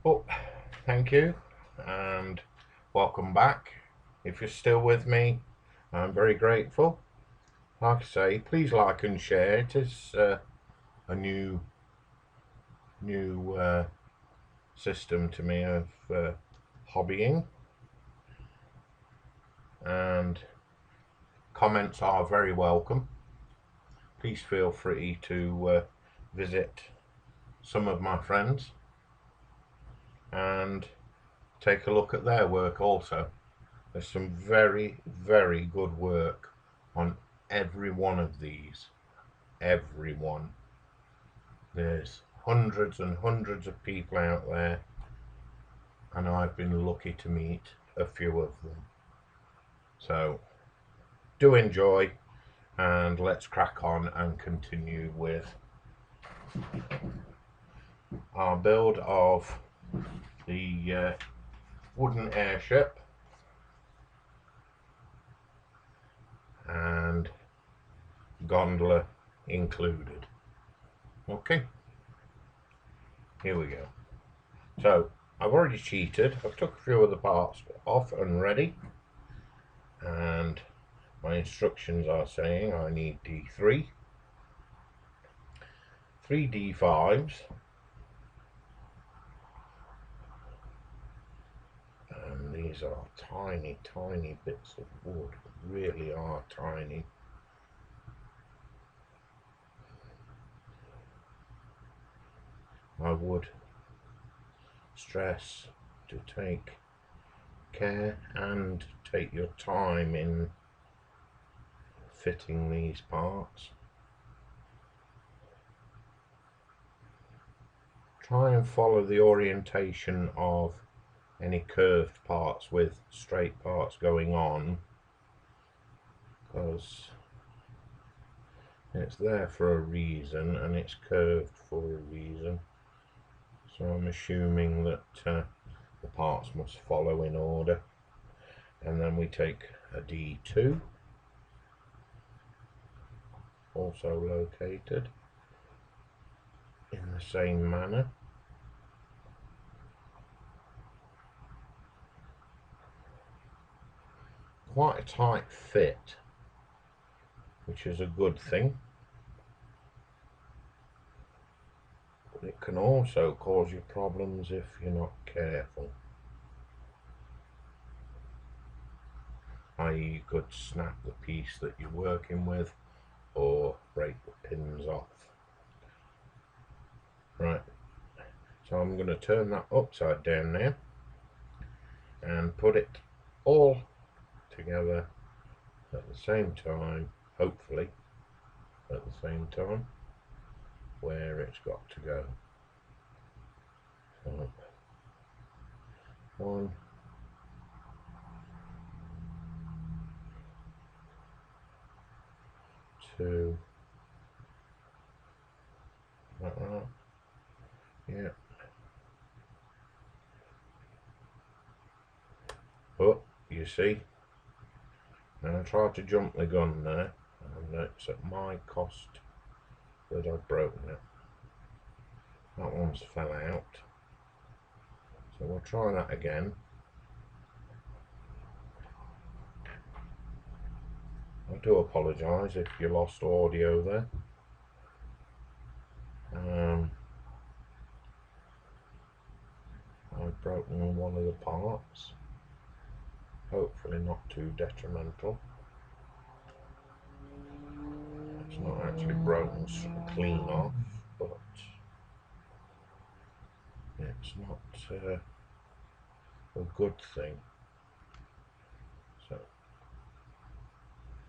Oh, thank you and welcome back. If you're still with me, I'm very grateful. Like I say, please like and share. It is a new system to me of hobbying, and comments are very welcome. Please feel free to visit some of my friends and take a look at their work also. There's some very good work on every one of these. Every one. There's hundreds and hundreds of people out there, and I've been lucky to meet a few of them. So do enjoy, and let's crack on and continue with our build of the wooden airship and gondola included. Okay, here we go. So I've already cheated. I've took a few of the parts off and ready, and my instructions are saying I need D3, 3 D5s, and these are tiny bits of wood, really are tiny. I would stress to take care and take your time in fitting these parts. Try and follow the orientation of any curved parts with straight parts going on, because it's there for a reason and it's curved for a reason. So I'm assuming that the parts must follow in order. And then we take a D2, also located in the same manner. Quite a tight fit, which is a good thing, but it can also cause you problems if you're not careful. I.e., you could snap the piece that you're working with or break the pins off. Right, so I'm going to turn that upside down now and put it all together at the same time, hopefully at the same time, where it's got to go. So, 1, 2, like that, yeah. Oh, you see, and I tried to jump the gun there, and it's at my cost that I've broken it. That one's fell out, so we'll try that again. I do apologise if you lost audio there. I've broken one of the parts, hopefully not too detrimental. It's not actually broken clean off, but it's not a good thing. So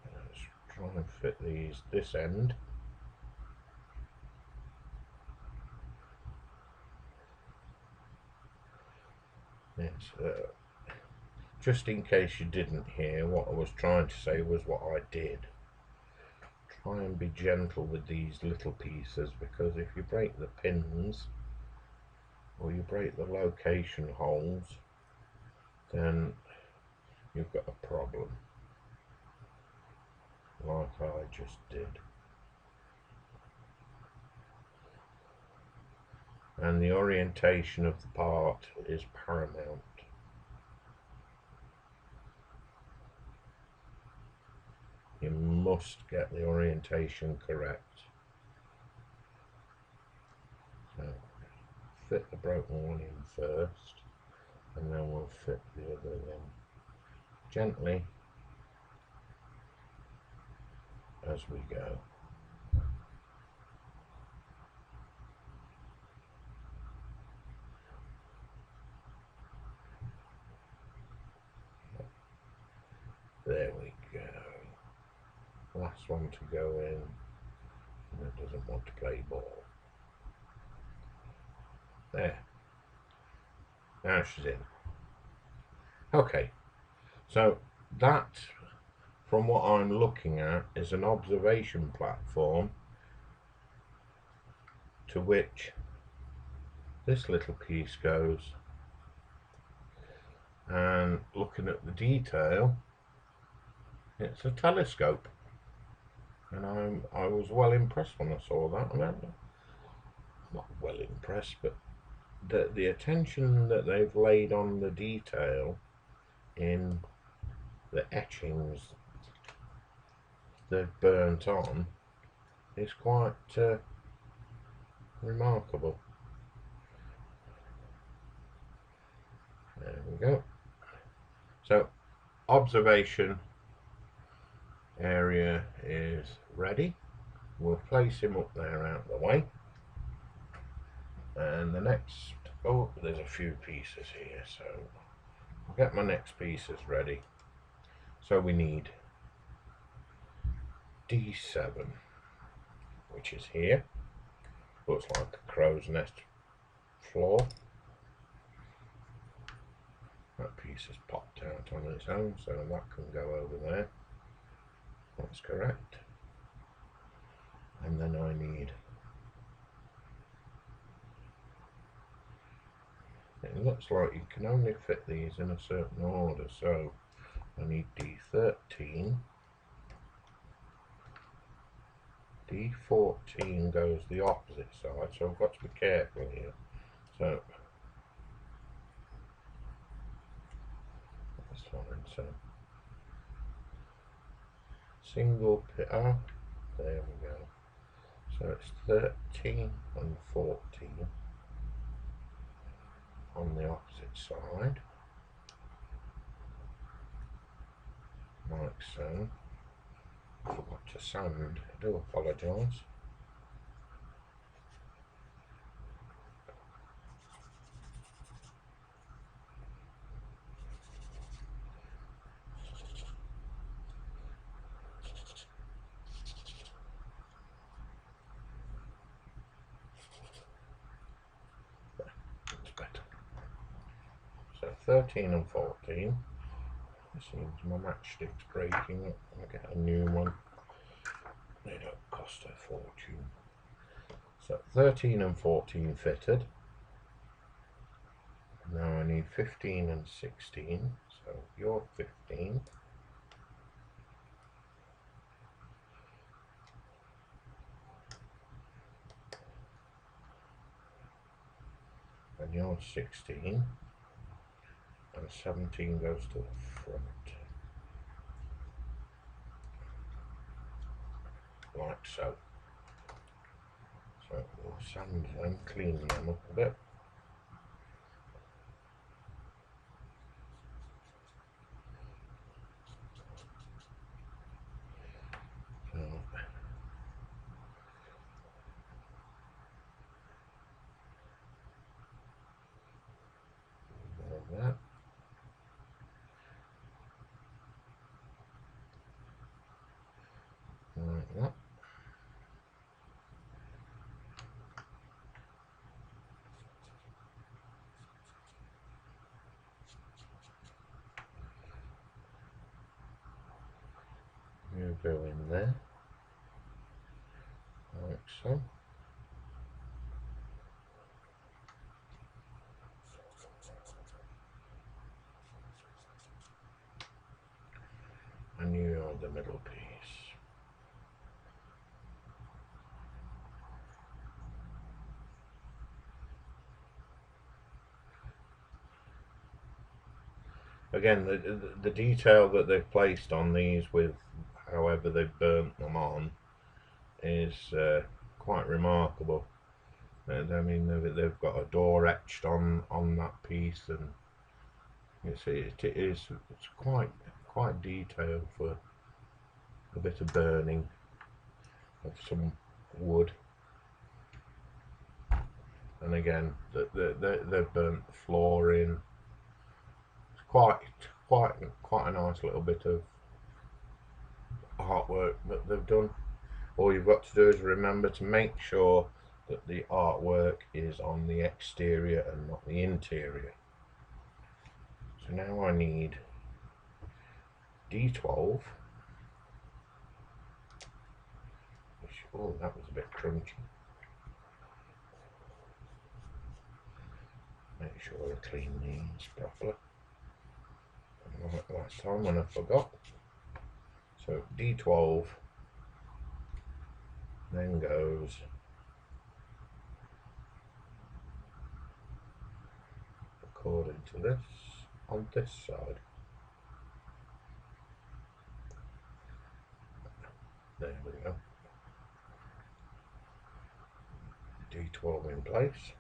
let's try and fit this end. It's just in case you didn't hear, what I was trying to say was what I did. Try and be gentle with these little pieces, because if you break the pins or you break the location holes, then you've got a problem, like I just did. and the orientation of the part is paramount. You must get the orientation correct. So fit the broken one in first, and then we'll fit the other in gently as we go. There we go. Last one to go in, and it doesn't want to play ball. There. Now she's in. Okay, so that, from what I'm looking at, is an observation platform to which this little piece goes, and looking at the detail, it's a telescope, and I was well impressed when I saw that. I mean, not well impressed, but the attention that they've laid on the detail in the etchings they've burnt on is quite remarkable. There we go. So observation area is ready. We'll place him up there out of the way, and the next, oh, there's a few pieces here, so I'll get my next pieces ready. So we need D7, which is here. Looks like a crow's nest floor. That piece has popped out on its own, so that can go over there. That's correct. And then I need, it looks like you can only fit these in a certain order, so I need D13. D14 goes the opposite side, so I've got to be careful here. So that's fine. So single pit, oh, there we go. So it's 13 and 14 on the opposite side, like so. I forgot to sand, I do apologise. That's better. So 13 and 14. It seems my matchstick's breaking. I'll get a new one. They don't cost a fortune. So 13 and 14 fitted. Now I need 15 and 16. So you're 15. And you're 16. And 17 goes to the front. Like so. So we'll sand them, clean them up a bit. So like that. Like that. You go in there, like so. And you are the middle piece. Again, the detail that they've placed on these with however they've burnt them on is quite remarkable. I mean, they've got a door etched on that piece, and it's quite detailed for a bit of burning of some wood. And again, they've burnt the flooring. It's quite a nice little bit of artwork that they've done. All you've got to do is remember to make sure that the artwork is on the exterior and not the interior. So now I need D12. Oh, that was a bit crunchy. Make sure I clean these properly. Like last time when I forgot. So D12 then goes according to this on this side. There we go. D12 in place.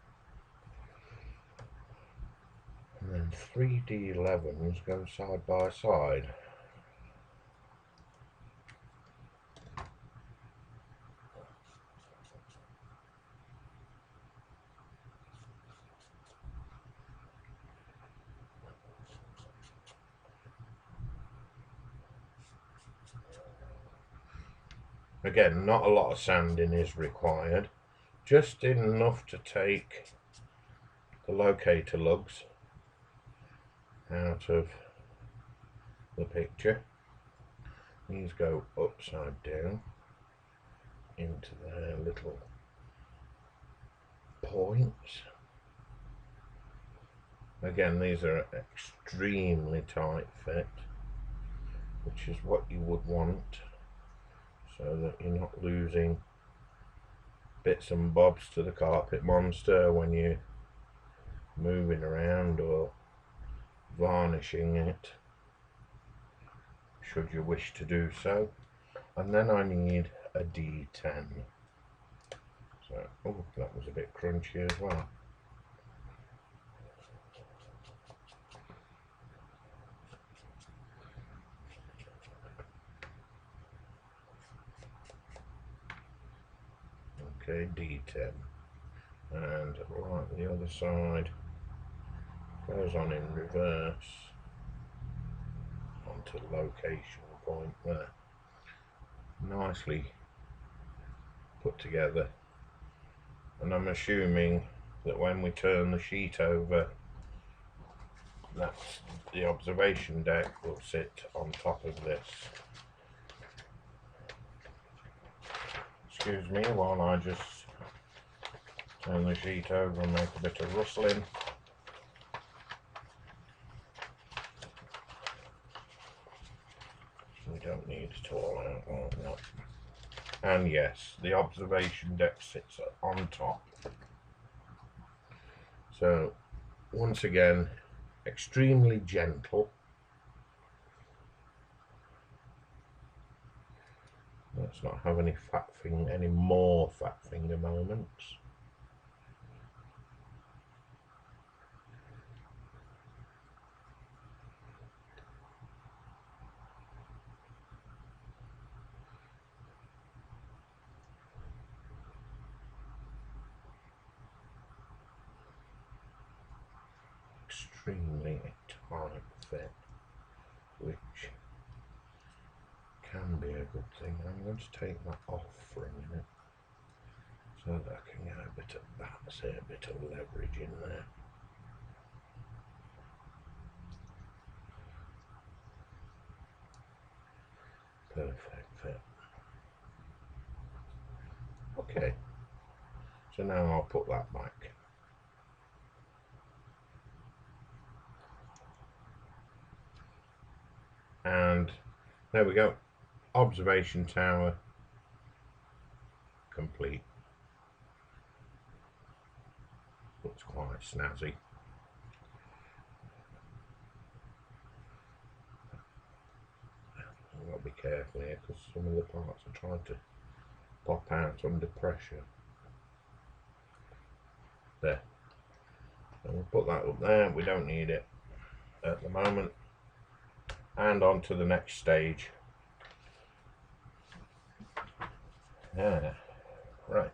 And then 3 D11s go side by side. Again, not a lot of sanding is required, just enough to take the locator lugs out of the picture. These go upside down into their little points. Again, these are extremely tight fit, which is what you would want, so that you're not losing bits and bobs to the carpet monster when you're moving around or varnishing it, should you wish to do so. And then I need a D10. So, oh, that was a bit crunchy as well. Okay, D10. And right, the other side goes on in reverse onto the location point there. Nicely put together. And I'm assuming that when we turn the sheet over, that's the observation deck will sit on top of this. Excuse me while I just turn the sheet over and make a bit of rustling. We don't need it all out like that. And yes, the observation deck sits on top. So once again, extremely gentle. Let's not have any more fat finger moments. Extremely tight fit, which can be a good thing. I'm going to take that off for a minute so that I can get a bit of that, say a bit of leverage in there. Perfect fit. Okay, so now I'll put that back. And there we go, observation tower complete. Looks quite snazzy. be careful here because some of the parts are trying to pop out under pressure. There. And we'll put that up there. We don't need it at the moment. And on to the next stage. Right.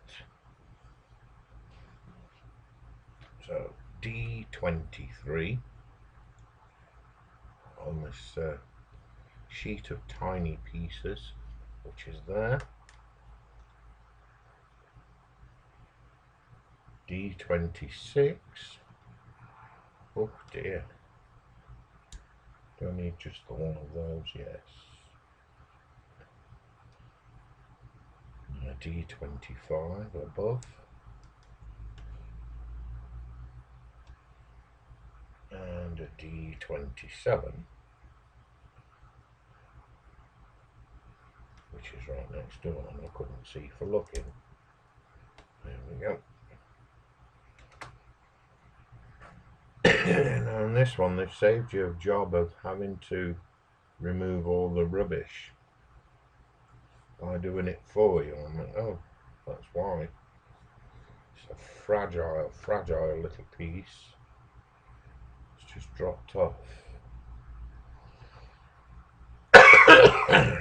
So D23 on this sheet of tiny pieces, which is there. D26. Oh dear. Do I need just the one of those? Yes. A D25 above. And a D27, which is right next door, and I couldn't see for looking. There we go. And on this one, they've saved you a job of having to remove all the rubbish by doing it for you. I'm like, oh, that's why. It's a fragile little piece. It's just dropped off. Okay.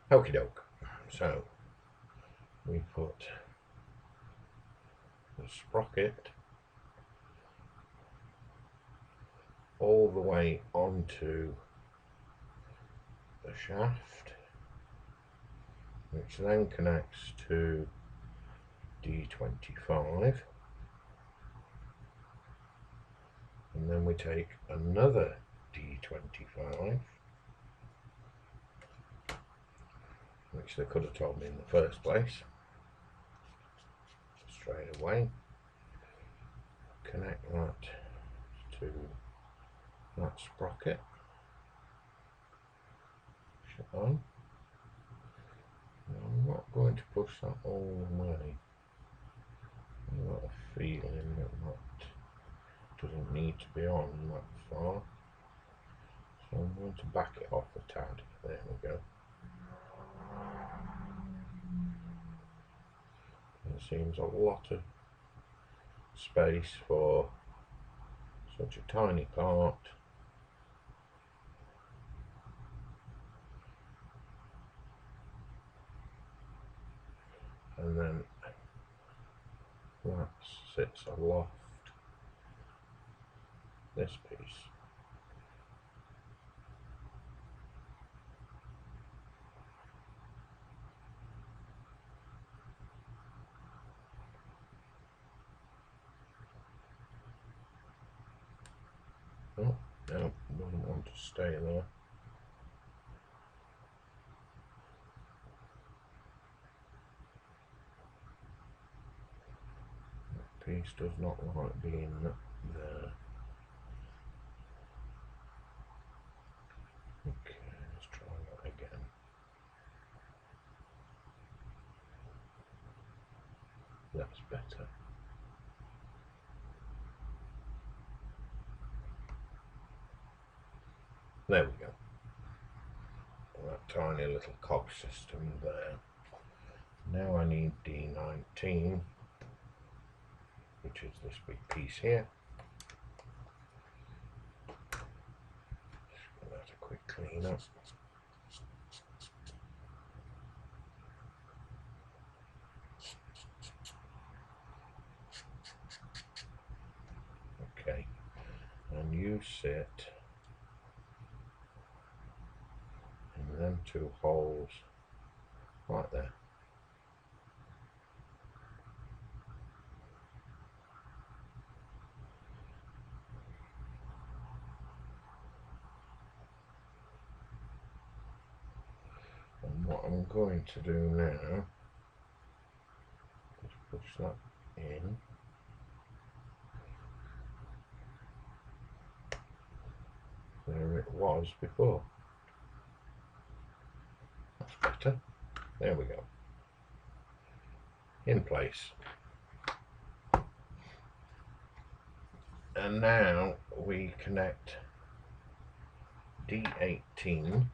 Okie doke. So we put the sprocket all the way onto the shaft, which then connects to D25, and then we take another D25, which they could have told me in the first place, straight away. Connect that to that sprocket. Shut on. I'm not going to push that all the way. I've got a feeling that that doesn't need to be on that far. So I'm going to back it off a tad. There we go. There seems a lot of space for such a tiny part. And then that sits aloft this piece. Oh, no, doesn't want to stay there. That piece does not like being there. Okay, let's try that again. That's better. There we go. That tiny little cog system there. Now I need D19, which is this big piece here. Just give that a quick clean up. Okay, and you sit in them two holes right there. And what I'm going to do now is push that in where it was before. That's better. There we go. In place. And now we connect D18,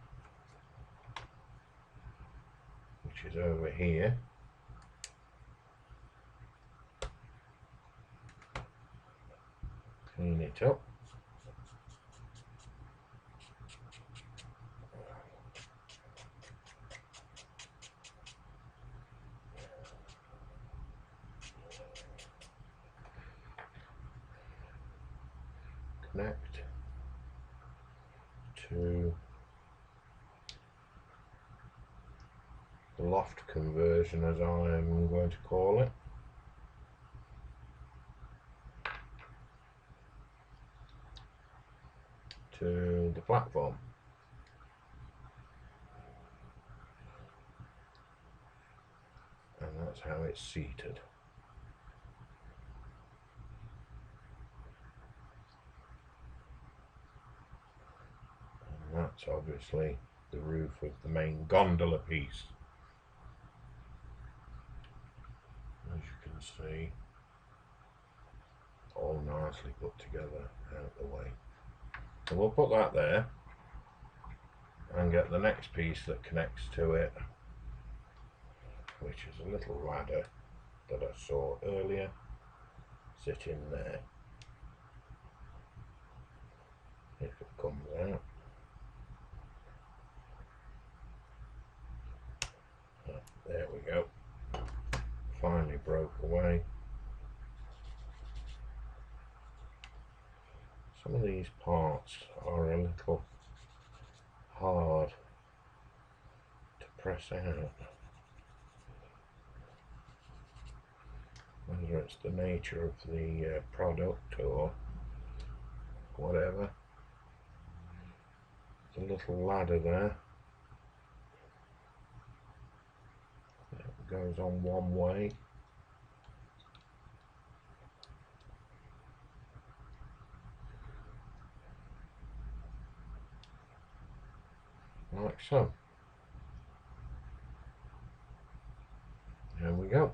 which is over here. Clean it up. Connect to the loft conversion, as I am going to call it. To the platform. And that's how it's seated. And that's obviously the roof of the main gondola piece. As you can see, all nicely put together out the way. So we'll put that there and get the next piece that connects to it, which is a little ladder that I saw earlier sitting there. If it comes out. There we go. Finally broke away. Some of these parts are a little hard to press out. Whether it's the nature of the product or whatever. There's a little ladder there. It goes on one way. Like so. There we go.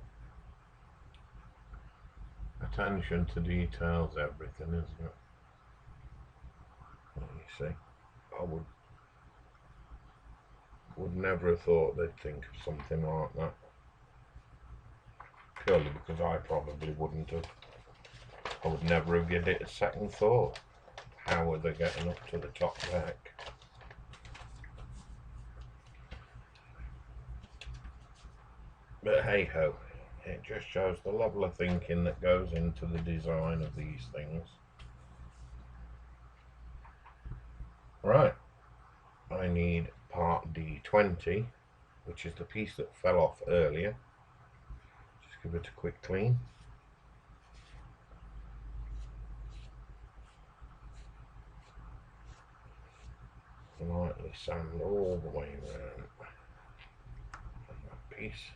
Attention to details, everything, isn't it? Let me see. I would never have thought they'd think of something like that. Purely because I probably wouldn't have. I would never have given it a second thought. How are they getting up to the top deck? But hey ho, it just shows the level of thinking that goes into the design of these things. Right, I need part D20, which is the piece that fell off earlier. Just give it a quick clean. Lightly sand all the way around that piece.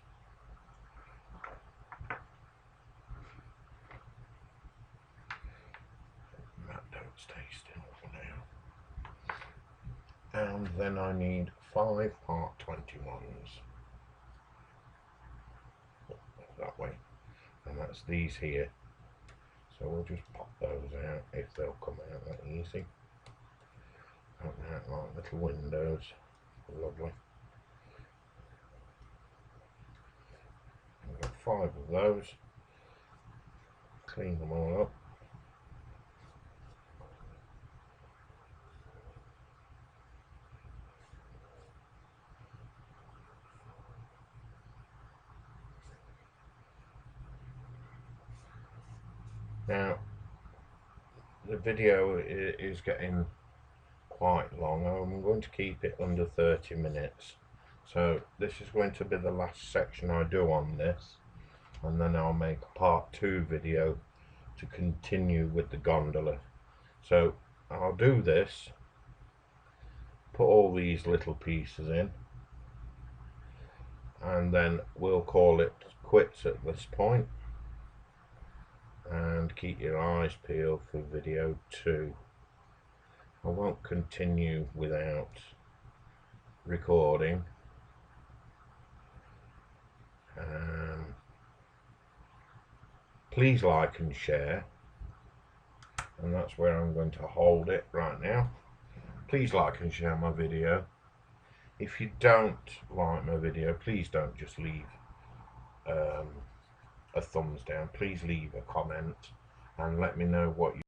That don't stay still for now. And then I need 5 part 21s. That way. And that's these here. So we'll just pop those out if they'll come out that easy. Open out like little windows. Lovely. I've got 5 of those. Clean them all up. Now, the video is getting quite long. I'm going to keep it under 30 minutes. So this is going to be the last section I do on this, and then I'll make a part 2 video to continue with the gondola. So I'll do this, put all these little pieces in, and then we'll call it quits at this point. And keep your eyes peeled for video 2. I won't continue without recording. Please like and share, and that's where I'm going to hold it right now. Please like and share my video. If you don't like my video, please don't just leave a thumbs down. Please leave a comment and let me know what you